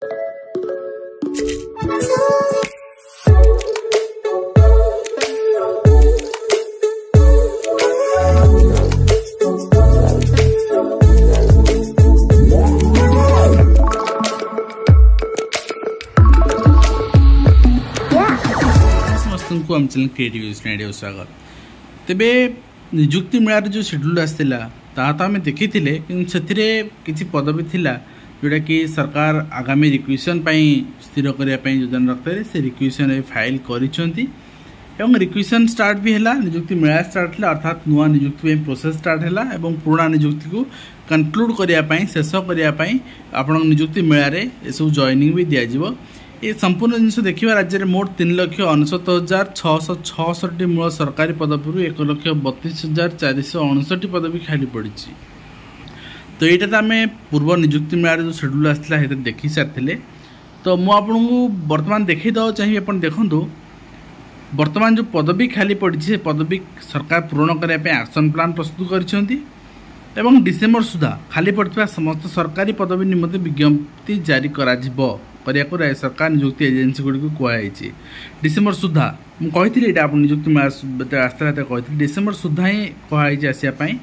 आम channel creative स्वागत। तेबे निजुक्ति मेलार जो शेड्यूल आसाला ता तो आम देखी कि किसी पदवी थिला जोटा कि सरकार आगामी रिक्वेशन स्थिर करने योजना रखते से रिक्वेशन फाइल करिसेंती एवं रिक्वेशन स्टार्ट भी है। निजुक्ति मेला स्टार्ट है अर्थात नुआ निजुक्ति प्रोसेस स्टार्ट है और पुराना निजुक्ति को कनक्लूड करने शेष करने आपण निजुक्ति मेलार ये सब जॉइनिंग भी दिज्व। ये संपूर्ण जिनस देखा राज्य में मोट 3,69,666 मूल सरकारी पदवी 1,32,459 पदवी खाली पड़ी। तो यहाँ तो आम पूर्व निजुक्ति मेलार जो शेड्यूल आसाला है देखी सारी। तो मुझे बर्तमान देखईदेवा चाहिए आप देखूँ बर्तमान जो पदवी खाली पड़ी से पदवी सरकार पूरण करने एक्शन प्लान प्रस्तुत कर डिसेम्बर सुधा खाली पड़ता समस्त सरकारी पदवी निमंते विज्ञप्ति जारी करने सरकार निजुक्ति एजेन्सी गुड़ी कहुई डिसेम्बर सुधा मुझे आप निजुक्ति मेला आसला कही डिसेम्बर सुधा ही कहुई आसापी।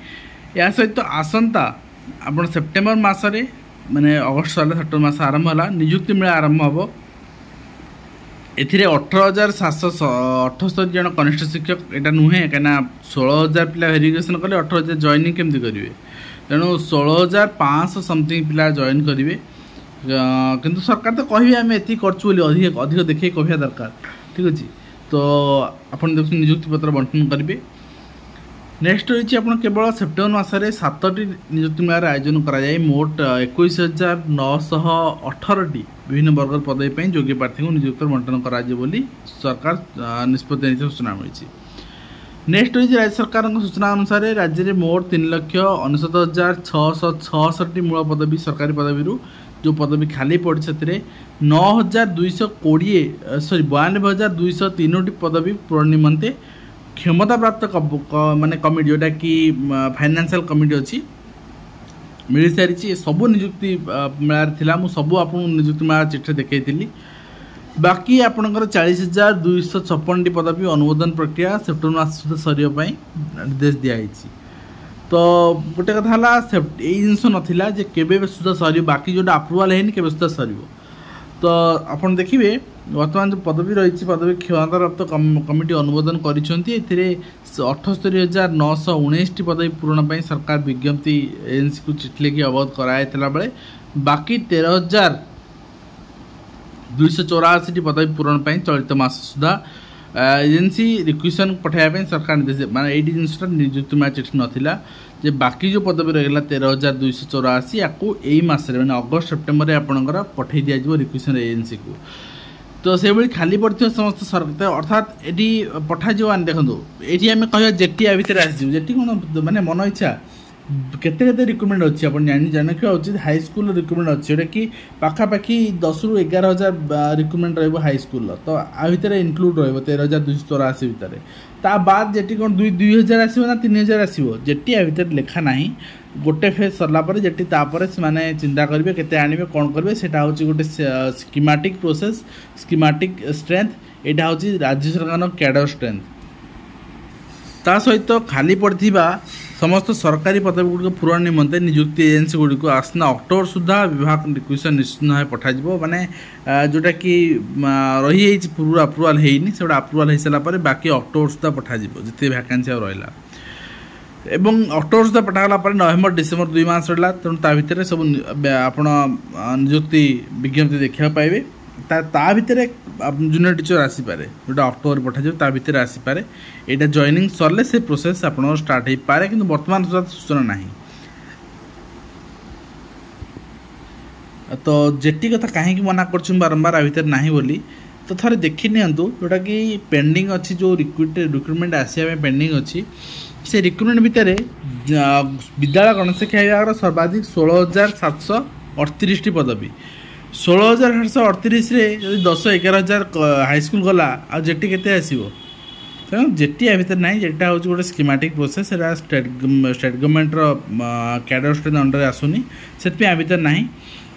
या सहित आसंता आप सेप्टेम्बर मसरे माने अगस्ट साल सेप्टेम्बर मास आरंभ है निजुक्ति मेला आरंभ हम एथिरे 18,778 जन कनिष्ठ शिक्षक यहाँ नुहे कहीं 16,000 पिला वेरिफिकेशन कले 18,000 जॉइनिंग केमती करेंगे तेणु 16,500 समथिंग पिला जॉइन करेंगे किंतु सरकार तो कहे आम ये करूँ अधिक देखिए कहवा दरकार ठीक अच्छे। तो आप देख निजुक्ति पत्र बंटन करेंगे। नेक्स्ट रही आप केवल सेप्टेम्बर मसरे 7टी निजुक्ति मेलार आयोजन कराए मोट 21,918 विभिन्न वर्ग पदवी योग्य प्रार्थी को निजुक्ति बंटन कर सरकार निष्पत्ति सूचना मिली। नेक्स्ट रही राज्य सरकार सूचना अनुसार राज्य में मोट 3,69,666 मूल पदवी सरकारी पदवी जो पदवी खाली पड़ी से 92,203 पदवी पूरण निमंते क्षमता प्राप्त माने कमिटी जोटा कि फाइनेंशियल कमिटी अच्छी मिल सारी सब निजुक्ति मेलार थिला मु सब आप निजुक्ति मेला चिठी देखी। बाकी आपणकर 40,256 पदवी अनुमोदन प्रक्रिया सेप्टेम्बर मास सुधा सरिया निर्देश दिखाई। तो गोटे कथा ये जिनस नाला केबे सुधा सर बाकी जोटा अप्रूवाल है केबे सुधा सर। तो आप देखिए वर्तमान जो पदवी रही पदवी क्षमता प्राप्त कमिटी अनुमोदन कर 78,919 पदवी पूरण सरकार विज्ञप्ति एजेन्सी को चिठी लिखि अवगत कराइला बेले बाकी 13,284 पदवी पूरण चलित मास सुधा एजेन्सी रिक्वेशन पठाइबा सरकार निर्देश माने ये जिनसा निजुक्ति मेला चिठी नाला जे बाकी जो पदवी रहा 13,284 या यही मसरे मैंने अगस्ट सेप्टेम्बर आपंकर पठे दिज्व रिक्वेशन एजेन्सी को। तो से भाई खाली पड़े समस्त सरकार अर्थात ये पठाज देखो ये आम कह जेटी या भितर आसो जेटी कौन माने मन इच्छा केते रिक्रुटमेंट अच्छी आप जानवा उचित हाई स्कूल रिक्रुटमेंट अच्छी जोटा कि पाखापाखि 10,000 ରୁ 11,000 रिक्रुटमेंट हाई स्कूल तो आ भितर इनक्लूड रही 13,284 भितर ता बाद जेटी कौन 2,000 आसो ना 3,000 आसो जेटी आ भितर लेखा ना गोटे फेज सरला जेटी से माने चिंता करेंगे केते आनिबे कौन करेंगे सेटा होची गोटे स्कीमेटिक प्रोसेस स्कीमेटिक स्ट्रेंथ यहाँ हूँ राज्य सरकार कैडर स्ट्रेंथ ता सहित खाली पड़ता समस्त सरकारी पदवी गुड़ पूरण निमंते निजुक्ति एजेन्सी गुड़ी को आसना अक्टोबर सुधा विभाग रिक्वेशन निश्चित भाव पठाଯିब माने जोटा कि रही पूरा अप्रूवाल होनी से अप्रूवाल हो सारापर बाकी अक्टोबर सुधा पठाଯିब जिते भैकेंसी रहा एवं अक्टोबर सुधा पठागला नवेम्बर डिसेम्बर 2 मास रहा तेणु ता भितर सब आप निजुक्ति विज्ञप्ति देखा पाइबे ता भितर जूनियर टीचर आसीपे जोटा अक्टोबर पठाଯିब ता भितर आसीपे यहाँ जॉइनिंग सरले से प्रोसेस आप स्टार्ट हो पारे कि वर्तमान सुधा सूचना ना। तो जेटी कथा कहीं मना कर बारंबार आ भितर ना बोली तो थे देखी नियंतु जोटा कि पेंडिंग अच्छी जो रिक्रुटमेंट आसापे पेंडिंग अच्छी से रिक्रुटमेंट भितर विद्यालय गणशिक्षा विभाग सर्वाधिक 16,738 पदवी 16,738 जब 10,000-11,000 हाईस्कूल गला आ जेटी केते आसीबो तेणु जेटी आ भितर ना जेटा हूँ गोटे schematic process state government cadre strength under आसुनी से आ भितर ना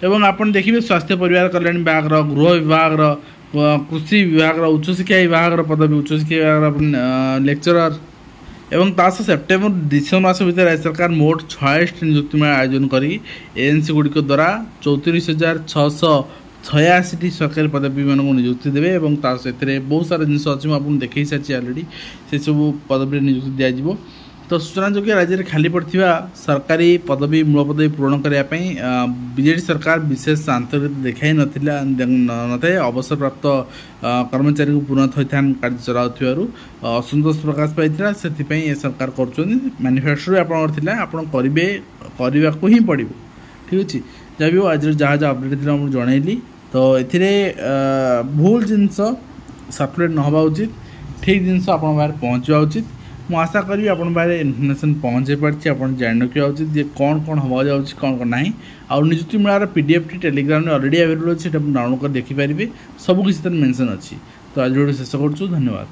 एवं आपण देखिए स्वास्थ्य परिवार कल्याण विभाग गृह विभाग कृषि विभाग उच्चशिक्षा विभाग पदवी उच्चशिक्षा विभाग लेक्चरर एवं तास सेप्टेम्बर डिसेम्बर मास भीतर राज्य सरकार मोट 26 नियुक्ति मेला आयोजन कर एएनसी गुड़िक द्वारा 34,686 सरकारी पदवी मान नियुक्ति देवे और बहुत सारा जिन अच्छी मुझे देखी सारी अलरेडी से सब पदवी नियुक्ति दिज्व। तो सूचना जोग्य राज्य में खाली पड़ता सरकारी पदवी मूल पदवी पूरण करने बीजेडी सरकार विशेष आंतरिकता देखाई नए अवसर प्राप्त कर्मचारी को पूर्ण थैथान कार्य चलाऊ असंतोष प्रकाश पाई से सरकार कर मैनिफेस्टो आपड़ा ही पड़ो ठीक अच्छे जब भी आज जहाँ जहाँ अपडेट थी मुझे जनइली। तो ये भूल जिनस सर्कुलेट नवा उचित ठीक जिनस आप पहुँचवा उचित मु आशा करी आपन बारे इनफर्मेशन पहुँचे पार्टी आप जान रखा उचित जे कौन कौन हवा जाऊँ कौन कौन ना आउ नियुक्ति मेलार पीडीएफ टी टेलीग्राम में अलरेडी अवेलेबल अच्छे डाउनलोड कर देखिपारे सबकिछ मेंशन अच्छी। तो आज वीडियो शेष करूँ धन्यवाद।